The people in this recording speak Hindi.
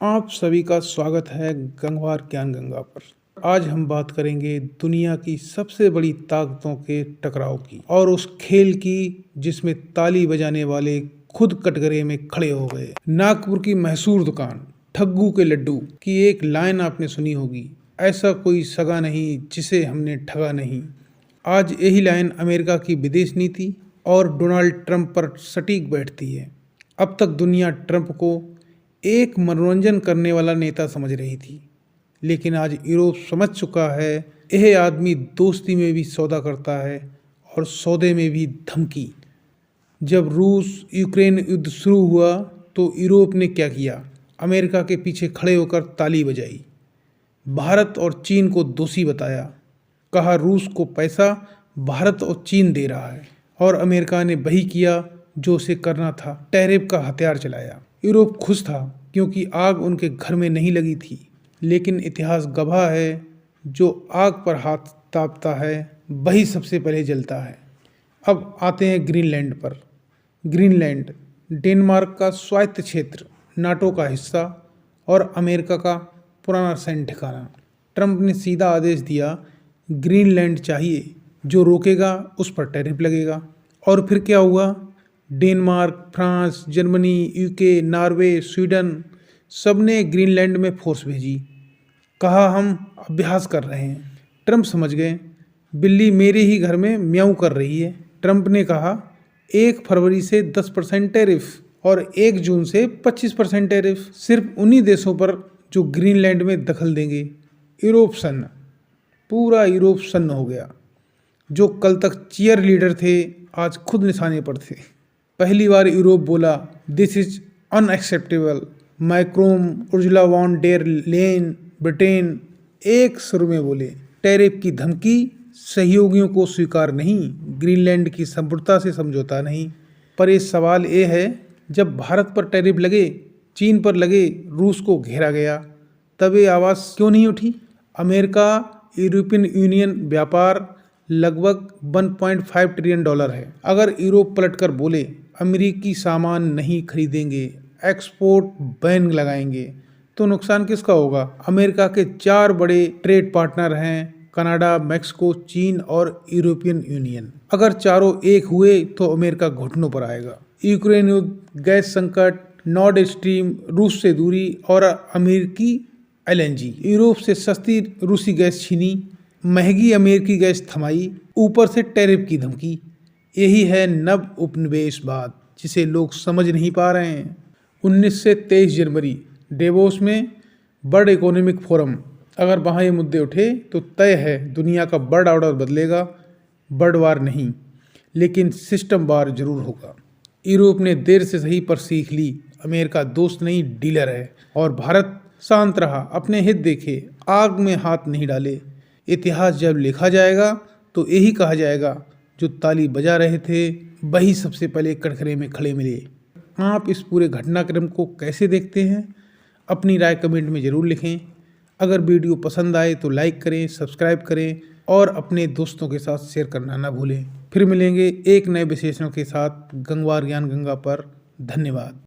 आप सभी का स्वागत है गंगवार ज्ञान गंगा पर। आज हम बात करेंगे दुनिया की सबसे बड़ी ताकतों के टकराव की और उस खेल की जिसमें ताली बजाने वाले खुद कटघरे में खड़े हो गए। नागपुर की मशहूर दुकान ठग्गू के लड्डू की एक लाइन आपने सुनी होगी, ऐसा कोई सगा नहीं जिसे हमने ठगा नहीं। आज यही लाइन अमेरिका की विदेश नीति और डोनाल्ड ट्रंप पर सटीक बैठती है। अब तक दुनिया ट्रंप को एक मनोरंजन करने वाला नेता समझ रही थी, लेकिन आज यूरोप समझ चुका है यह आदमी दोस्ती में भी सौदा करता है और सौदे में भी धमकी। जब रूस यूक्रेन युद्ध शुरू हुआ तो यूरोप ने क्या किया? अमेरिका के पीछे खड़े होकर ताली बजाई, भारत और चीन को दोषी बताया, कहा रूस को पैसा भारत और चीन दे रहा है, और अमेरिका ने वही किया जो उसे करना था, टैरिफ का हथियार चलाया। यूरोप खुश था क्योंकि आग उनके घर में नहीं लगी थी, लेकिन इतिहास गवाह है जो आग पर हाथ तापता है वही सबसे पहले जलता है। अब आते हैं ग्रीनलैंड पर। ग्रीनलैंड डेनमार्क का स्वायत्त क्षेत्र, नाटो का हिस्सा और अमेरिका का पुराना सैन्य ठिकाना। ट्रंप ने सीधा आदेश दिया, ग्रीनलैंड चाहिए, जो रोकेगा उस पर टैरिफ लगेगा। और फिर क्या हुआ? Denmark, France, Germany, UK, Norway, Sweden सब ने ग्रीनलैंड में फोर्स भेजी, कहा हम अभ्यास कर रहे हैं। ट्रंप समझ गए बिल्ली मेरे ही घर में म्याऊं कर रही है। ट्रंप ने कहा 1 फरवरी से 10% टैरिफ और 1 जून से 25% टैरिफ, सिर्फ उन्हीं देशों पर जो ग्रीनलैंड में दखल देंगे। यूरोप सन्न, पूरा यूरोप सन्न हो गया। जो कल तक चीयर लीडर थे आज खुद निशाने पर थे। पहली बार यूरोप बोला this is unacceptable. Macron, Ursula von der Leyen, Britain एक सुर में बोले टैरिफ की धमकी, सहयोगियों को स्वीकार नहीं, ग्रीनलैंड की संप्रभुता से समझौता नहीं। पर ये सवाल ये है, जब भारत पर टैरिफ लगे, चीन पर लगे, रूस को घेरा गया, तब ये आवाज़ क्यों नहीं उठी? अमेरिका यूरोपियन यूनियन व्यापार लगभग $1.5 ट्रिलियन है। अगर यूरोप पलटकर बोले अमेरिकी सामान नहीं खरीदेंगे, एक्सपोर्ट बैन लगाएंगे, तो नुकसान किसका होगा? अमेरिका के 4 बड़े ट्रेड पार्टनर हैं, कनाडा, मैक्सिको, चीन और यूरोपियन यूनियन। अगर चारों एक हुए तो अमेरिका घुटनों पर आएगा। यूक्रेन युद्ध, गैस संकट, नॉर्ड स्ट्रीम, रूस से दूरी और अमेरिकी LNG, यूरोप से सस्ती रूसी गैस छीनी, महंगी अमेरिकी गैस थमाई, ऊपर से टैरिफ की धमकी। यही है नव उपनिवेशवाद जिसे लोग समझ नहीं पा रहे हैं। 19 से 23 जनवरी डेवोस में वर्ल्ड इकोनॉमिक फोरम, अगर वहाँ ये मुद्दे उठे तो तय है दुनिया का वर्ल्ड ऑर्डर बदलेगा। वर्ल्ड वार नहीं, लेकिन सिस्टम वार जरूर होगा। यूरोप ने देर से सही पर सीख ली, अमेरिका दोस्त नहीं डीलर है, और भारत शांत रहा, अपने हित देखे, आग में हाथ नहीं डाले। इतिहास जब लिखा जाएगा तो यही कहा जाएगा, जो ताली बजा रहे थे वही सबसे पहले कटघरे में खड़े मिले। आप इस पूरे घटनाक्रम को कैसे देखते हैं? अपनी राय कमेंट में ज़रूर लिखें। अगर वीडियो पसंद आए तो लाइक करें, सब्सक्राइब करें और अपने दोस्तों के साथ शेयर करना ना भूलें। फिर मिलेंगे एक नए विशेषण के साथ गंगवार ज्ञान गंगा पर। धन्यवाद।